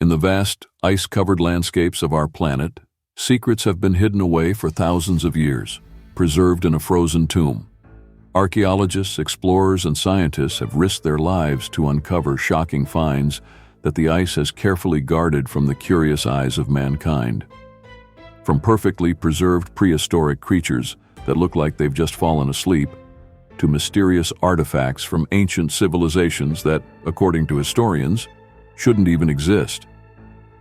In the vast, ice-covered landscapes of our planet, secrets have been hidden away for thousands of years, preserved in a frozen tomb. Archaeologists, explorers, and scientists have risked their lives to uncover shocking finds that the ice has carefully guarded from the curious eyes of mankind. From perfectly preserved prehistoric creatures that look like they've just fallen asleep, to mysterious artifacts from ancient civilizations that, according to historians, shouldn't even exist.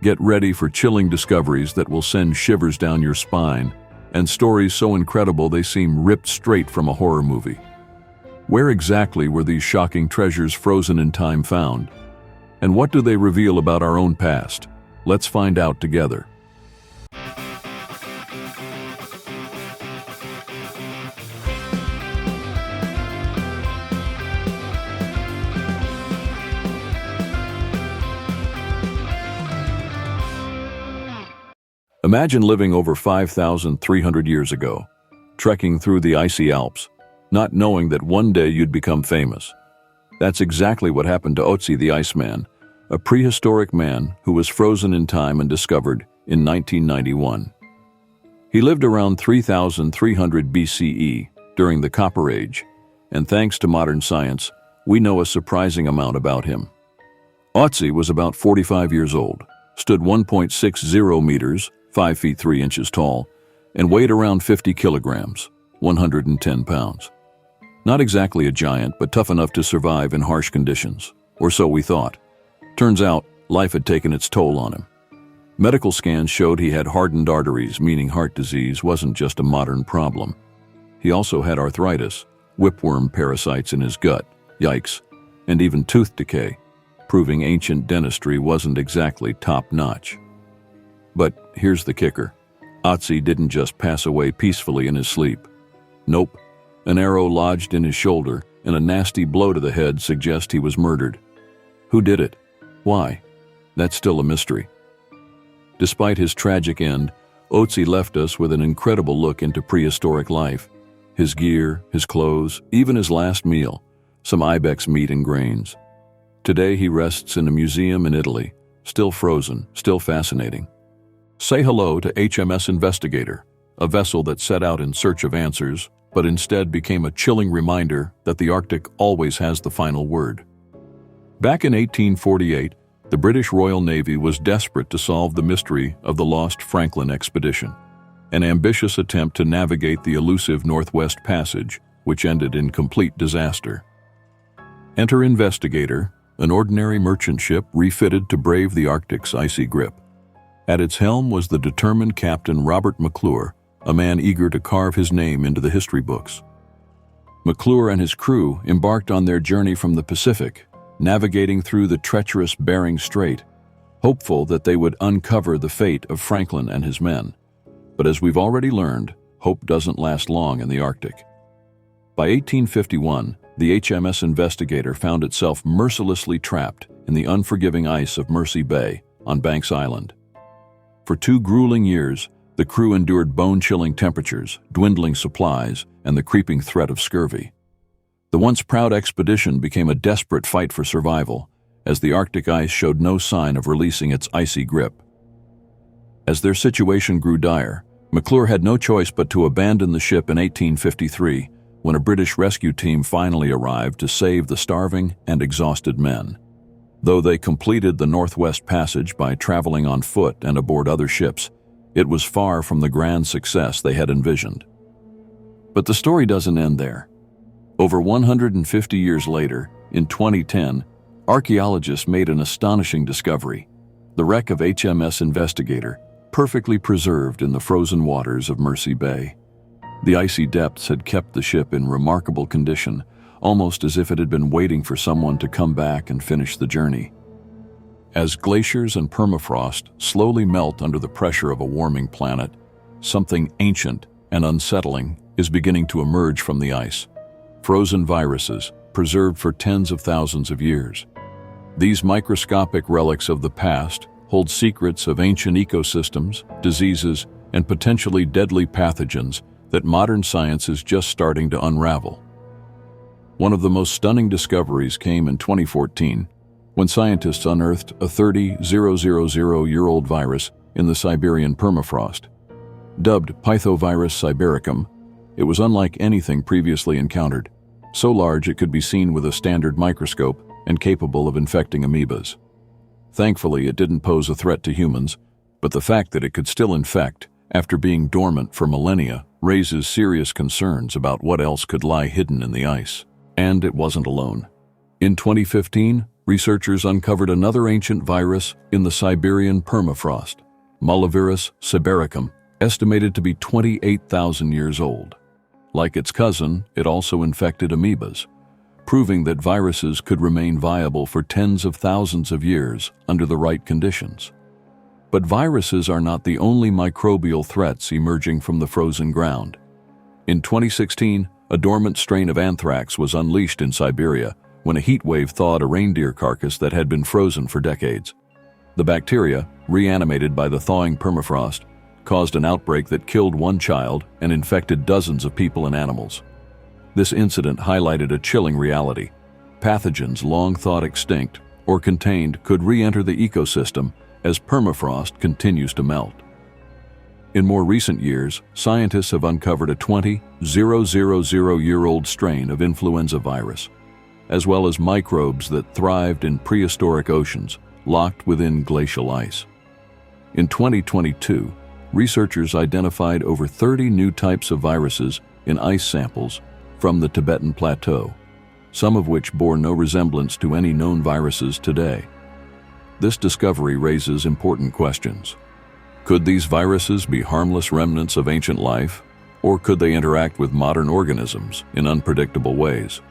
Get ready for chilling discoveries that will send shivers down your spine, and stories so incredible they seem ripped straight from a horror movie. Where exactly were these shocking treasures frozen in time found? And what do they reveal about our own past? Let's find out together. Imagine living over 5,300 years ago, trekking through the icy Alps, not knowing that one day you'd become famous. That's exactly what happened to Otzi the Iceman, a prehistoric man who was frozen in time and discovered in 1991. He lived around 3,300 BCE during the Copper Age, and thanks to modern science, we know a surprising amount about him. Otzi was about 45 years old, stood 1.60 meters, 5 feet 3 inches tall, and weighed around 50 kilograms, 110 pounds. Not exactly a giant, but tough enough to survive in harsh conditions, or so we thought. Turns out, life had taken its toll on him. Medical scans showed he had hardened arteries, meaning heart disease wasn't just a modern problem. He also had arthritis, whipworm parasites in his gut, yikes, and even tooth decay, proving ancient dentistry wasn't exactly top-notch. But here's the kicker. Otzi didn't just pass away peacefully in his sleep. Nope. An arrow lodged in his shoulder and a nasty blow to the head suggest he was murdered. Who did it? Why? That's still a mystery. Despite his tragic end, Otzi left us with an incredible look into prehistoric life. His gear, his clothes, even his last meal, some ibex meat and grains. Today he rests in a museum in Italy, still frozen, still fascinating. Say hello to HMS Investigator, a vessel that set out in search of answers, but instead became a chilling reminder that the Arctic always has the final word. Back in 1848, the British Royal Navy was desperate to solve the mystery of the lost Franklin expedition, an ambitious attempt to navigate the elusive Northwest Passage, which ended in complete disaster. Enter Investigator, an ordinary merchant ship refitted to brave the Arctic's icy grip. At its helm was the determined Captain Robert McClure, a man eager to carve his name into the history books. McClure and his crew embarked on their journey from the Pacific, navigating through the treacherous Bering Strait, hopeful that they would uncover the fate of Franklin and his men. But as we've already learned, hope doesn't last long in the Arctic. By 1851, the HMS Investigator found itself mercilessly trapped in the unforgiving ice of Mercy Bay on Banks Island. For 2 grueling years, the crew endured bone-chilling temperatures, dwindling supplies, and the creeping threat of scurvy. The once proud expedition became a desperate fight for survival, as the Arctic ice showed no sign of releasing its icy grip. As their situation grew dire, McClure had no choice but to abandon the ship in 1853, when a British rescue team finally arrived to save the starving and exhausted men. Though they completed the Northwest Passage by traveling on foot and aboard other ships, it was far from the grand success they had envisioned. But the story doesn't end there. Over 150 years later, in 2010, archaeologists made an astonishing discovery: the wreck of HMS Investigator, perfectly preserved in the frozen waters of Mercy Bay. The icy depths had kept the ship in remarkable condition, almost as if it had been waiting for someone to come back and finish the journey. As glaciers and permafrost slowly melt under the pressure of a warming planet, something ancient and unsettling is beginning to emerge from the ice. Frozen viruses, preserved for tens of thousands of years. These microscopic relics of the past hold secrets of ancient ecosystems, diseases, and potentially deadly pathogens that modern science is just starting to unravel. One of the most stunning discoveries came in 2014, when scientists unearthed a 30,000-year-old virus in the Siberian permafrost. Dubbed Pythovirus sibericum, it was unlike anything previously encountered, so large it could be seen with a standard microscope and capable of infecting amoebas. Thankfully, it didn't pose a threat to humans, but the fact that it could still infect after being dormant for millennia raises serious concerns about what else could lie hidden in the ice. And it wasn't alone. In 2015, researchers uncovered another ancient virus in the Siberian permafrost, Mollivirus sibericum, estimated to be 28,000 years old. Like its cousin, it also infected amoebas, proving that viruses could remain viable for tens of thousands of years under the right conditions. But viruses are not the only microbial threats emerging from the frozen ground. In 2016, a dormant strain of anthrax was unleashed in Siberia when a heat wave thawed a reindeer carcass that had been frozen for decades. The bacteria, reanimated by the thawing permafrost, caused an outbreak that killed one child and infected dozens of people and animals. This incident highlighted a chilling reality. Pathogens long thought extinct or contained could re-enter the ecosystem as permafrost continues to melt. In more recent years, scientists have uncovered a 20,000-year-old strain of influenza virus, as well as microbes that thrived in prehistoric oceans, locked within glacial ice. In 2022, researchers identified over 30 new types of viruses in ice samples from the Tibetan Plateau, some of which bore no resemblance to any known viruses today. This discovery raises important questions. Could these viruses be harmless remnants of ancient life, or could they interact with modern organisms in unpredictable ways?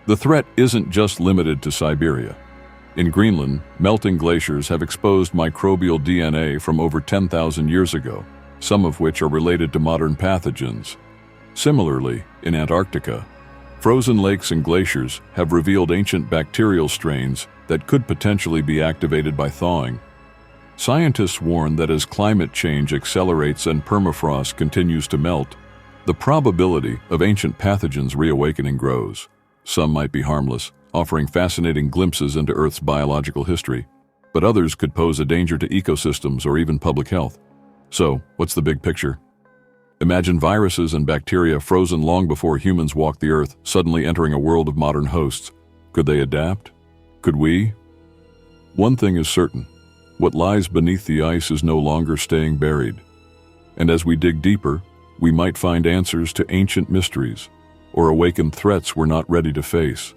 The threat isn't just limited to Siberia. In Greenland, melting glaciers have exposed microbial DNA from over 10,000 years ago, some of which are related to modern pathogens. Similarly, in Antarctica, frozen lakes and glaciers have revealed ancient bacterial strains that could potentially be activated by thawing. Scientists warn that as climate change accelerates and permafrost continues to melt, the probability of ancient pathogens reawakening grows. Some might be harmless, offering fascinating glimpses into Earth's biological history, but others could pose a danger to ecosystems or even public health. So, what's the big picture? Imagine viruses and bacteria frozen long before humans walked the Earth, suddenly entering a world of modern hosts. Could they adapt? Could we? One thing is certain. What lies beneath the ice is no longer staying buried. And as we dig deeper, we might find answers to ancient mysteries or awaken threats we're not ready to face.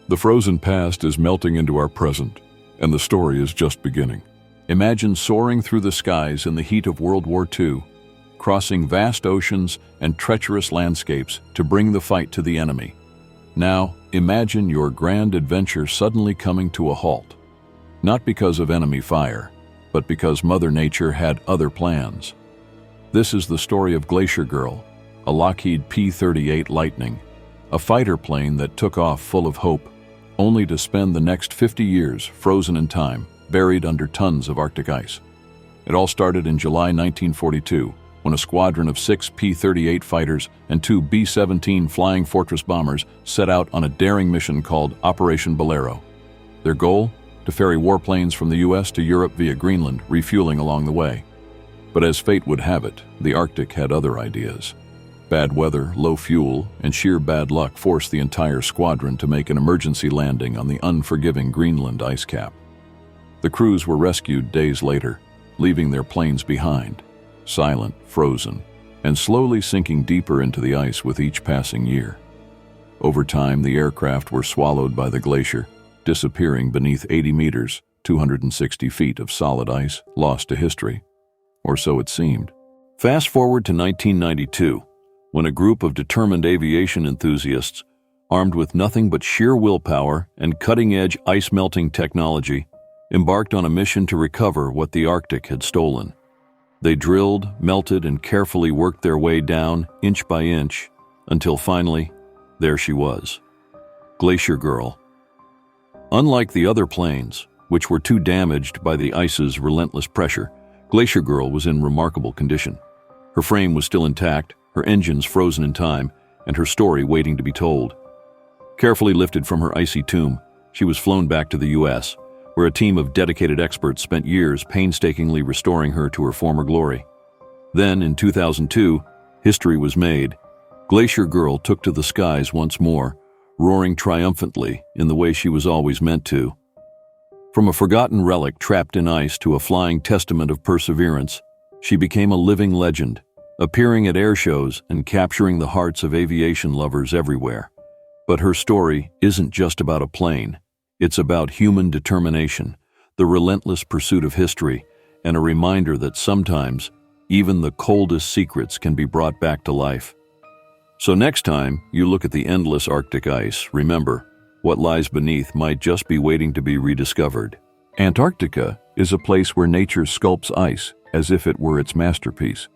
The frozen past is melting into our present, and the story is just beginning. Imagine soaring through the skies in the heat of World War II, crossing vast oceans and treacherous landscapes to bring the fight to the enemy. Now, imagine your grand adventure suddenly coming to a halt. Not because of enemy fire, but because Mother Nature had other plans. This is the story of Glacier Girl, a Lockheed P-38 Lightning, a fighter plane that took off full of hope, only to spend the next 50 years frozen in time, buried under tons of Arctic ice. It all started in July 1942, when a squadron of 6 P-38 fighters and 2 B-17 Flying Fortress bombers set out on a daring mission called Operation Bolero. Their goal? To ferry warplanes from the US to Europe via Greenland, refueling along the way. But as fate would have it, the Arctic had other ideas. Bad weather, low fuel, and sheer bad luck forced the entire squadron to make an emergency landing on the unforgiving Greenland ice cap. The crews were rescued days later, leaving their planes behind, silent, frozen, and slowly sinking deeper into the ice with each passing year. Over time, the aircraft were swallowed by the glacier, disappearing beneath 80 meters, 260 feet of solid ice lost to history. Or so it seemed. Fast forward to 1992, when a group of determined aviation enthusiasts, armed with nothing but sheer willpower and cutting-edge ice-melting technology, embarked on a mission to recover what the Arctic had stolen. They drilled, melted, and carefully worked their way down, inch by inch, until finally, there she was. Glacier Girl. Unlike the other planes, which were too damaged by the ice's relentless pressure, Glacier Girl was in remarkable condition. Her frame was still intact, her engines frozen in time, and her story waiting to be told. Carefully lifted from her icy tomb, She was flown back to the US, where a team of dedicated experts spent years painstakingly restoring her to her former glory. Then, in 2002, history was made. Glacier Girl took to the skies once more, roaring triumphantly in the way she was always meant to. From a forgotten relic trapped in ice to a flying testament of perseverance, she became a living legend, appearing at air shows and capturing the hearts of aviation lovers everywhere. But her story isn't just about a plane. It's about human determination, the relentless pursuit of history, and a reminder that sometimes even the coldest secrets can be brought back to life. So next time you look at the endless Arctic ice, remember, what lies beneath might just be waiting to be rediscovered. Antarctica is a place where nature sculpts ice as if it were its masterpiece.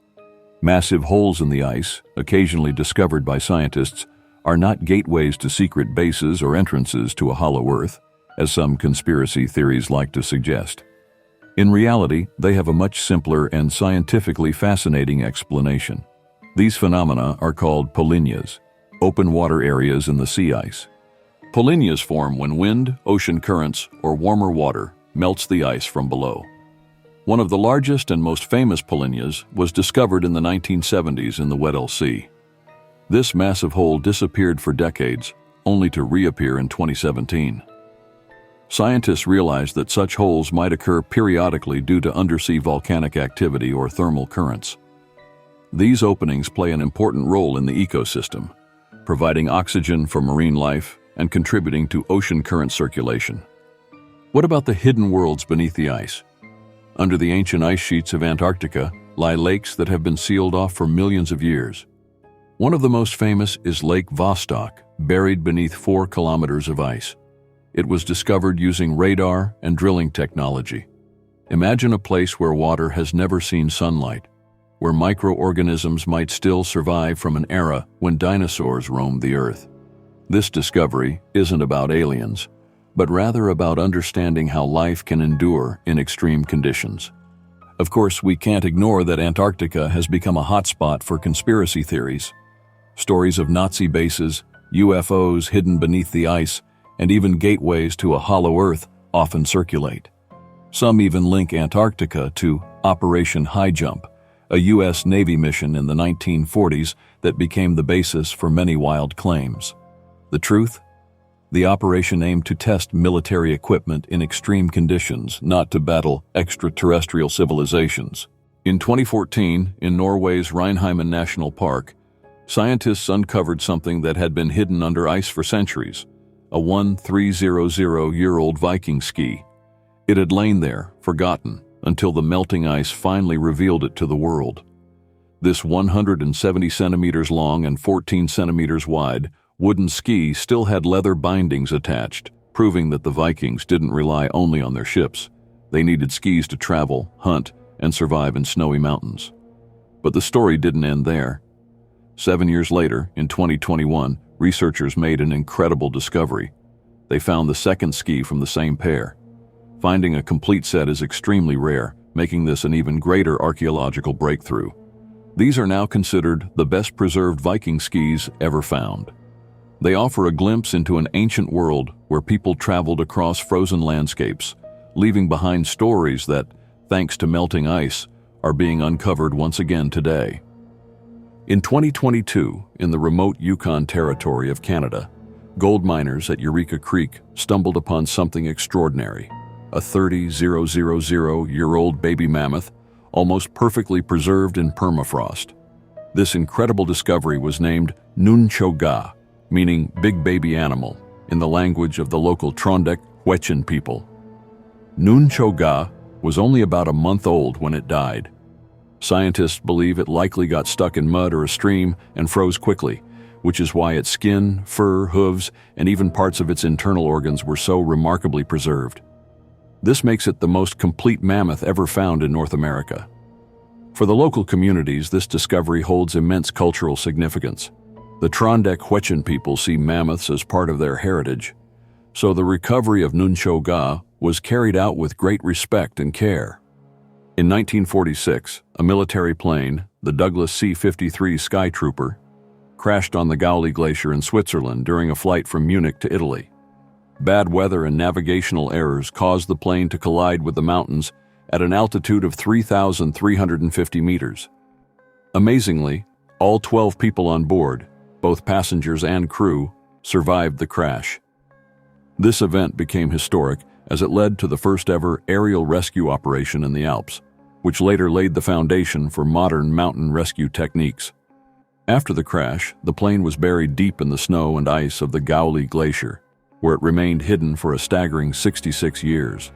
Massive holes in the ice, occasionally discovered by scientists, are not gateways to secret bases or entrances to a hollow Earth, as some conspiracy theories like to suggest. In reality, they have a much simpler and scientifically fascinating explanation. These phenomena are called polynyas, open water areas in the sea ice. Polynyas form when wind, ocean currents, or warmer water melts the ice from below. One of the largest and most famous polynyas was discovered in the 1970s in the Weddell Sea. This massive hole disappeared for decades, only to reappear in 2017. Scientists realized that such holes might occur periodically due to undersea volcanic activity or thermal currents. These openings play an important role in the ecosystem, providing oxygen for marine life and contributing to ocean current circulation. What about the hidden worlds beneath the ice? Under the ancient ice sheets of Antarctica lie lakes that have been sealed off for millions of years. One of the most famous is Lake Vostok, buried beneath 4 kilometers of ice. It was discovered using radar and drilling technology. Imagine a place where water has never seen sunlight, where microorganisms might still survive from an era when dinosaurs roamed the Earth. This discovery isn't about aliens, but rather about understanding how life can endure in extreme conditions. Of course, we can't ignore that Antarctica has become a hotspot for conspiracy theories. Stories of Nazi bases, UFOs hidden beneath the ice, and even gateways to a hollow Earth often circulate. Some even link Antarctica to Operation High Jump, a U.S. Navy mission in the 1940s that became the basis for many wild claims. The truth? The operation aimed to test military equipment in extreme conditions, not to battle extraterrestrial civilizations. In 2014, in Norway's Reinheimen National Park, scientists uncovered something that had been hidden under ice for centuries, a 1,300-year-old Viking ski. It had lain there, forgotten, until the melting ice finally revealed it to the world. This 170 centimeters long and 14 centimeters wide wooden ski still had leather bindings attached, proving that the Vikings didn't rely only on their ships. They needed skis to travel, hunt, and survive in snowy mountains. But the story didn't end there. 7 years later, in 2021, researchers made an incredible discovery. They found the second ski from the same pair. Finding a complete set is extremely rare, making this an even greater archaeological breakthrough. These are now considered the best preserved Viking skis ever found. They offer a glimpse into an ancient world where people traveled across frozen landscapes, leaving behind stories that, thanks to melting ice, are being uncovered once again today. In 2022, in the remote Yukon Territory of Canada, gold miners at Eureka Creek stumbled upon something extraordinary, a 30,000-year-old baby mammoth, almost perfectly preserved in permafrost. This incredible discovery was named Nunchoga, meaning big baby animal, in the language of the local Trondek-Wet'suwet'en people. Nunchoga was only about a month old when it died. Scientists believe it likely got stuck in mud or a stream and froze quickly, which is why its skin, fur, hooves, and even parts of its internal organs were so remarkably preserved. This makes it the most complete mammoth ever found in North America. For the local communities, this discovery holds immense cultural significance. The Trondek-Wet'suwet'en people see mammoths as part of their heritage, so the recovery of Nunchoga was carried out with great respect and care. In 1946, a military plane, the Douglas C-53 Skytrooper, crashed on the Gauli Glacier in Switzerland during a flight from Munich to Italy. Bad weather and navigational errors caused the plane to collide with the mountains at an altitude of 3,350 meters. Amazingly, all 12 people on board, both passengers and crew, survived the crash. This event became historic as it led to the first-ever aerial rescue operation in the Alps, which later laid the foundation for modern mountain rescue techniques. After the crash, the plane was buried deep in the snow and ice of the WWII Glacier, where it remained hidden for a staggering 66 years.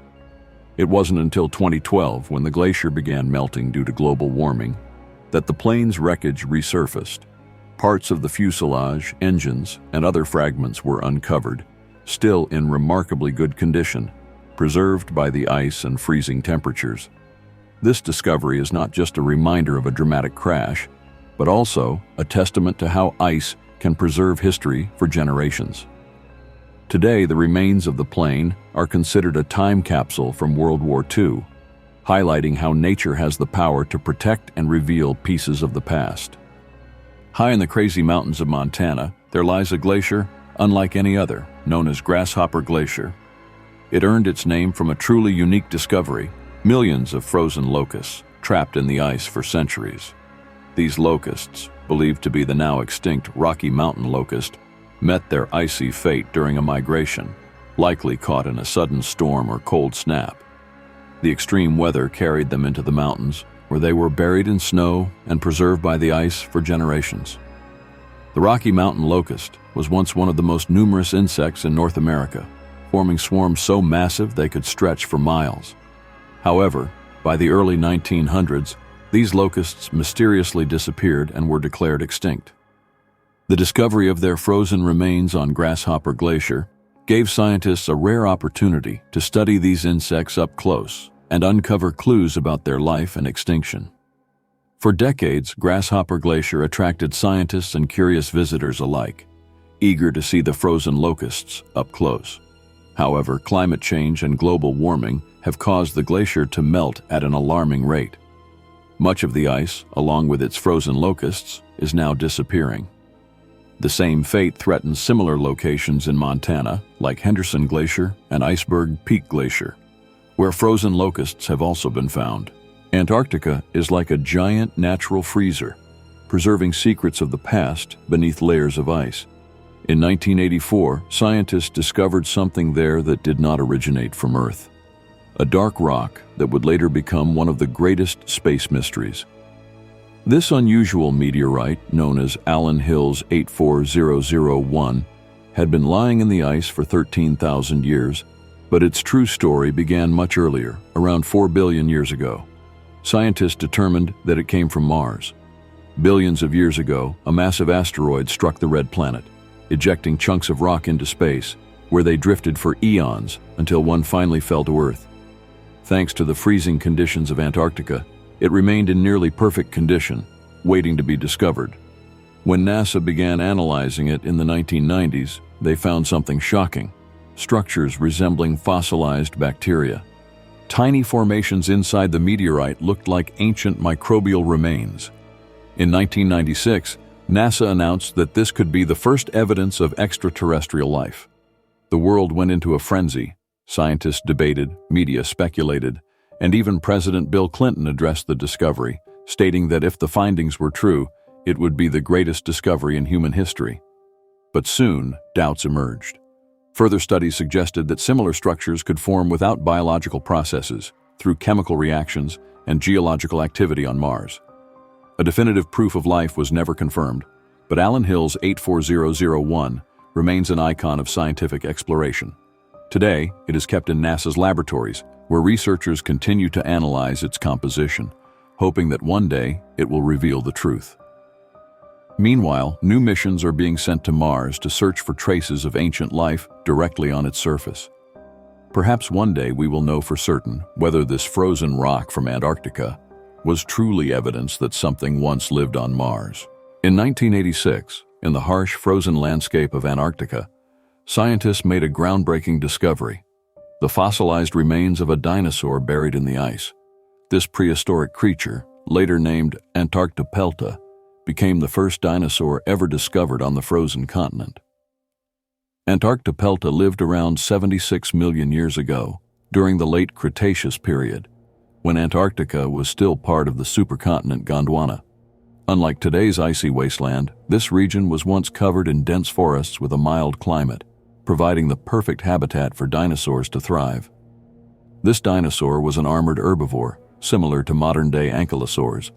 It wasn't until 2012, when the glacier began melting due to global warming, that the plane's wreckage resurfaced. Parts of the fuselage, engines, and other fragments were uncovered, still in remarkably good condition, preserved by the ice and freezing temperatures. This discovery is not just a reminder of a dramatic crash, but also a testament to how ice can preserve history for generations. Today, the remains of the plane are considered a time capsule from World War II, highlighting how nature has the power to protect and reveal pieces of the past. High in the crazy mountains of Montana, there lies a glacier unlike any other, known as Grasshopper Glacier. It earned its name from a truly unique discovery: millions of frozen locusts trapped in the ice for centuries. These locusts, believed to be the now extinct Rocky Mountain locust, met their icy fate during a migration, likely caught in a sudden storm or cold snap. The extreme weather carried them into the mountains, where they were buried in snow and preserved by the ice for generations. The Rocky Mountain locust was once one of the most numerous insects in North America, forming swarms so massive they could stretch for miles. However, by the early 1900s, these locusts mysteriously disappeared and were declared extinct. The discovery of their frozen remains on Grasshopper Glacier gave scientists a rare opportunity to study these insects up close and uncover clues about their life and extinction. For decades, Grasshopper Glacier attracted scientists and curious visitors alike, eager to see the frozen locusts up close. However, climate change and global warming have caused the glacier to melt at an alarming rate. Much of the ice, along with its frozen locusts, is now disappearing. The same fate threatens similar locations in Montana, like Henderson Glacier and Iceberg Peak Glacier, where frozen locusts have also been found. Antarctica is like a giant natural freezer, preserving secrets of the past beneath layers of ice. In 1984, scientists discovered something there that did not originate from Earth: a dark rock that would later become one of the greatest space mysteries. This unusual meteorite, known as Allen Hills 84001, had been lying in the ice for 13,000 years, but its true story began much earlier, around 4 billion years ago. Scientists determined that it came from Mars. Billions of years ago, a massive asteroid struck the red planet, ejecting chunks of rock into space, where they drifted for eons until one finally fell to Earth. Thanks to the freezing conditions of Antarctica, it remained in nearly perfect condition, waiting to be discovered. When NASA began analyzing it in the 1990s, they found something shocking: structures resembling fossilized bacteria. Tiny formations inside the meteorite looked like ancient microbial remains. In 1996, NASA announced that this could be the first evidence of extraterrestrial life. The world went into a frenzy. Scientists debated, media speculated, and even President Bill Clinton addressed the discovery, stating that if the findings were true, it would be the greatest discovery in human history. But soon, doubts emerged. Further studies suggested that similar structures could form without biological processes, through chemical reactions and geological activity on Mars. A definitive proof of life was never confirmed, but Allen Hills 84001 remains an icon of scientific exploration. Today, it is kept in NASA's laboratories, where researchers continue to analyze its composition, hoping that one day it will reveal the truth. Meanwhile, new missions are being sent to Mars to search for traces of ancient life directly on its surface. Perhaps one day we will know for certain whether this frozen rock from Antarctica was truly evidence that something once lived on Mars. In 1986, in the harsh frozen landscape of Antarctica, scientists made a groundbreaking discovery: the fossilized remains of a dinosaur buried in the ice. This prehistoric creature, later named Antarctopelta, became the first dinosaur ever discovered on the frozen continent. Antarctica lived around 76 million years ago, during the late Cretaceous period, when Antarctica was still part of the supercontinent Gondwana. Unlike today's icy wasteland, this region was once covered in dense forests with a mild climate, providing the perfect habitat for dinosaurs to thrive. This dinosaur was an armored herbivore, similar to modern-day ankylosaurs.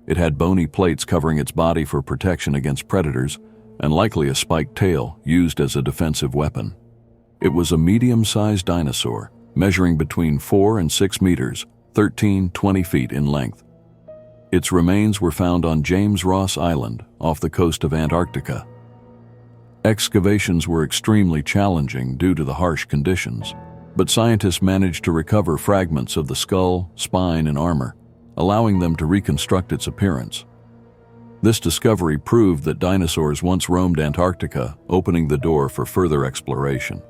It had bony plates covering its body for protection against predators, and likely a spiked tail used as a defensive weapon. It was a medium-sized dinosaur, measuring between 4 and 6 meters, 13–20 feet in length. Its remains were found on James Ross Island, off the coast of Antarctica. Excavations were extremely challenging due to the harsh conditions, but scientists managed to recover fragments of the skull, spine, and armor, allowing them to reconstruct its appearance. This discovery proved that dinosaurs once roamed Antarctica, opening the door for further exploration.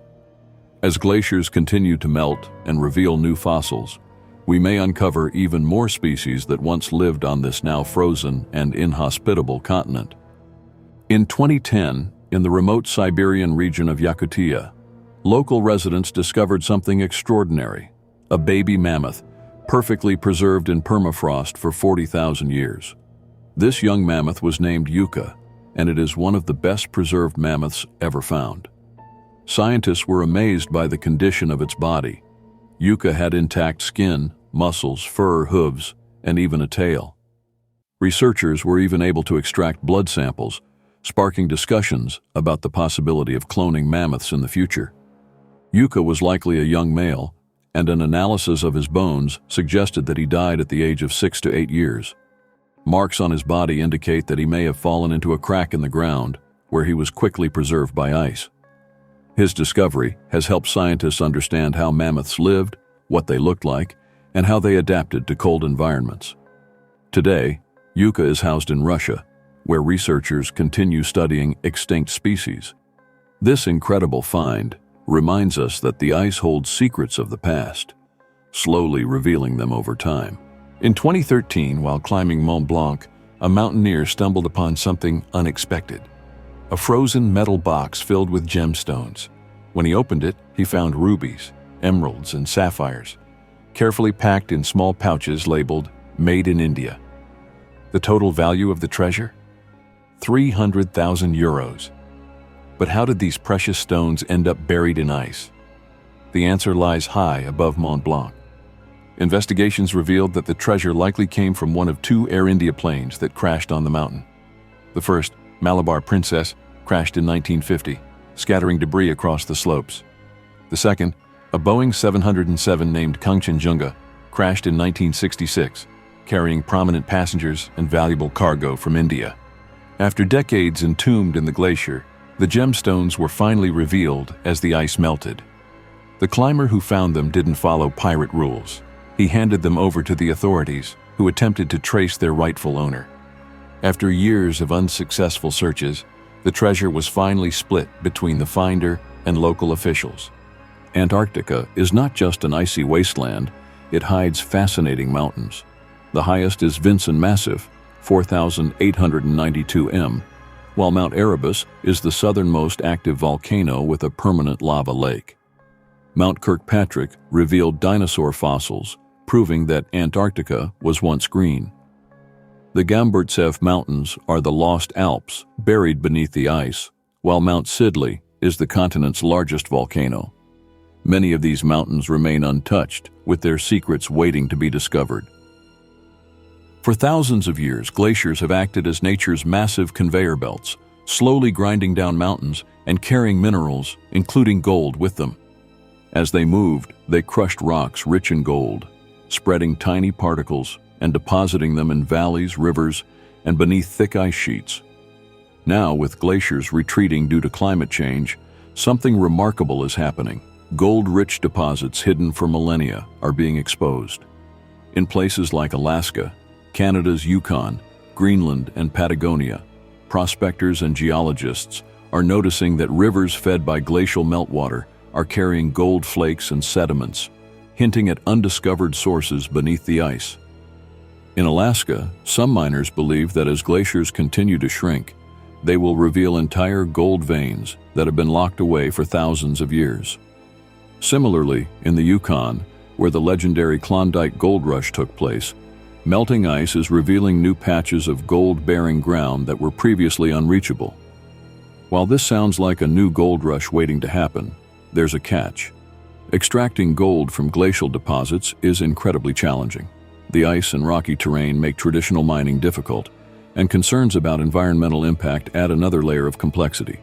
As glaciers continue to melt and reveal new fossils, we may uncover even more species that once lived on this now frozen and inhospitable continent. In 2010, in the remote Siberian region of Yakutia, local residents discovered something extraordinary: a baby mammoth, perfectly preserved in permafrost for 40,000 years. This young mammoth was named Yucca, and it is one of the best preserved mammoths ever found. Scientists were amazed by the condition of its body. Yucca had intact skin, muscles, fur, hooves, and even a tail. Researchers were even able to extract blood samples, sparking discussions about the possibility of cloning mammoths in the future. Yucca was likely a young male, and an analysis of his bones suggested that he died at the age of 6 to 8 years. Marks on his body indicate that he may have fallen into a crack in the ground, where he was quickly preserved by ice. His discovery has helped scientists understand how mammoths lived, what they looked like, and how they adapted to cold environments. Today, Yucca is housed in Russia, where researchers continue studying extinct species. This incredible find reminds us that the ice holds secrets of the past, slowly revealing them over time. In 2013, while climbing Mont Blanc, a mountaineer stumbled upon something unexpected: a frozen metal box filled with gemstones. When he opened it, he found rubies, emeralds, and sapphires, carefully packed in small pouches labeled "Made in India." The total value of the treasure? 300,000 euros. But how did these precious stones end up buried in ice? The answer lies high above Mont Blanc. Investigations revealed that the treasure likely came from one of 2 Air India planes that crashed on the mountain. The first, Malabar Princess, crashed in 1950, scattering debris across the slopes. The second, a Boeing 707 named Kangchenjunga, crashed in 1966, carrying prominent passengers and valuable cargo from India. After decades entombed in the glacier, the gemstones were finally revealed as the ice melted. The climber who found them didn't follow pirate rules. He handed them over to the authorities, who attempted to trace their rightful owner. After years of unsuccessful searches, the treasure was finally split between the finder and local officials. Antarctica is not just an icy wasteland, it hides fascinating mountains. The highest is Vinson Massif, 4,892 m, while Mount Erebus is the southernmost active volcano with a permanent lava lake. Mount Kirkpatrick revealed dinosaur fossils, proving that Antarctica was once green. The Gamburtsev Mountains are the Lost Alps, buried beneath the ice, while Mount Sidley is the continent's largest volcano. Many of these mountains remain untouched, with their secrets waiting to be discovered. For thousands of years, glaciers have acted as nature's massive conveyor belts, slowly grinding down mountains and carrying minerals, including gold, with them. As they moved, they crushed rocks rich in gold, spreading tiny particles and depositing them in valleys, rivers, and beneath thick ice sheets. Now, with glaciers retreating due to climate change, something remarkable is happening. Gold-rich deposits hidden for millennia are being exposed. In places like Alaska, Canada's Yukon, Greenland, and Patagonia, prospectors and geologists are noticing that rivers fed by glacial meltwater are carrying gold flakes and sediments, hinting at undiscovered sources beneath the ice. In Alaska, some miners believe that as glaciers continue to shrink, They will reveal entire gold veins that have been locked away for thousands of years. Similarly, in the Yukon, where the legendary Klondike Gold Rush took place, melting ice is revealing new patches of gold-bearing ground that were previously unreachable. While this sounds like a new gold rush waiting to happen, there's a catch. Extracting gold from glacial deposits is incredibly challenging. The ice and rocky terrain make traditional mining difficult, and concerns about environmental impact add another layer of complexity.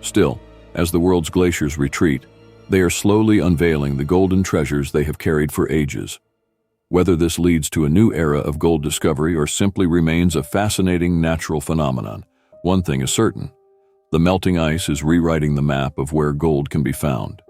Still, as the world's glaciers retreat, they are slowly unveiling the golden treasures they have carried for ages. Whether this leads to a new era of gold discovery or simply remains a fascinating natural phenomenon, one thing is certain: the melting ice is rewriting the map of where gold can be found.